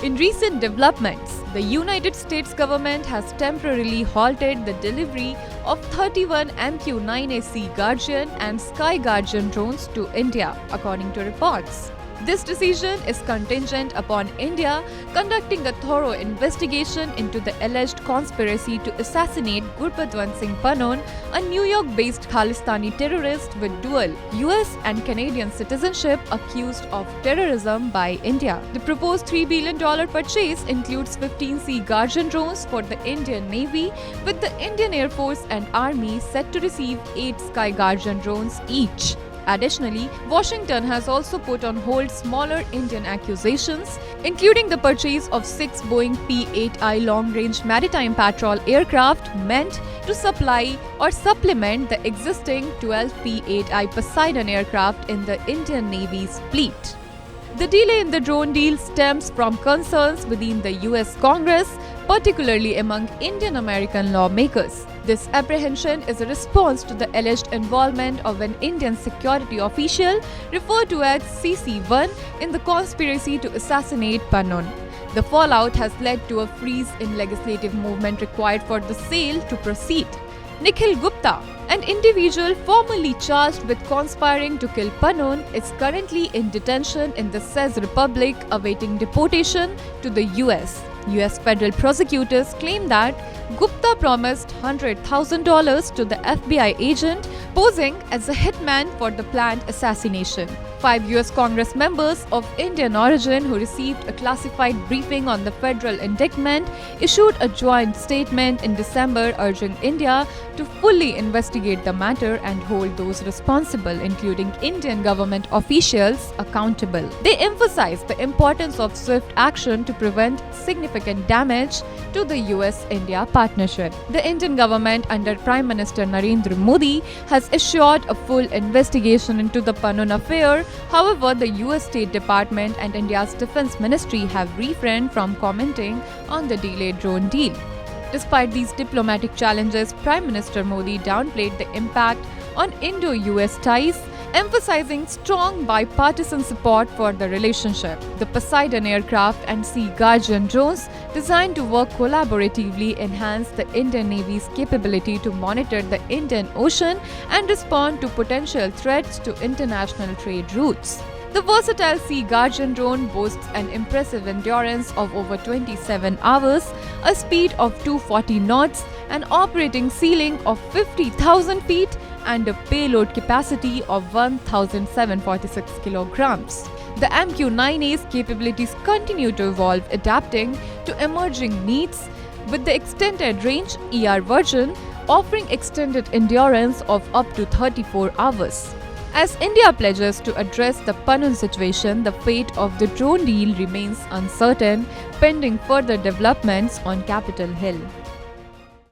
In recent developments, the United States government has temporarily halted the delivery of 31 MQ-9A Sea Guardian and Sky Guardian drones to India, according to reports. This decision is contingent upon India conducting a thorough investigation into the alleged conspiracy to assassinate Gurpatwant Singh Pannon, a New York-based Khalistani terrorist with dual US and Canadian citizenship accused of terrorism by India. The proposed $3 billion purchase includes 15 Sea Guardian drones for the Indian Navy, with the Indian Air Force and Army set to receive 8 Sky Guardian drones each. Additionally, Washington has also put on hold smaller Indian accusations, including the purchase of 6 Boeing P-8I long-range maritime patrol aircraft meant to supply or supplement the existing 12 P-8I Poseidon aircraft in the Indian Navy's fleet. The delay in the drone deal stems from concerns within the US Congress, particularly among Indian American lawmakers. This apprehension is a response to the alleged involvement of an Indian security official referred to as CC1 in the conspiracy to assassinate Pannon. The fallout has led to a freeze in legislative movement required for the sale to proceed. Nikhil Gupta, an individual formerly charged with conspiring to kill Pannon, is currently in detention in the Czech Republic awaiting deportation to the US. US federal prosecutors claim that Gupta promised $100,000 to the FBI agent posing as a hitman for the planned assassination. 5 US Congress members of Indian origin who received a classified briefing on the federal indictment issued a joint statement in December urging India to fully investigate the matter and hold those responsible, including Indian government officials, accountable. They emphasized the importance of swift action to prevent significant damage to the US-India partnership. The Indian government under Prime Minister Narendra Modi has assured a full investigation into the Pannon affair. However, the US State Department and India's Defense Ministry have refrained from commenting on the delayed drone deal. Despite these diplomatic challenges, Prime Minister Modi downplayed the impact on Indo-US ties, emphasizing strong bipartisan support for the relationship. The Poseidon aircraft and Sea Guardian drones, designed to work collaboratively, enhance the Indian Navy's capability to monitor the Indian Ocean and respond to potential threats to international trade routes. The versatile Sea Guardian drone boasts an impressive endurance of over 27 hours, a speed of 240 knots, an operating ceiling of 50,000 feet, and a payload capacity of 1,746 kilograms. The MQ-9A's capabilities continue to evolve, adapting to emerging needs, with the extended range ER version offering extended endurance of up to 34 hours. As India pledges to address the Pannon situation, the fate of the drone deal remains uncertain, pending further developments on Capitol Hill.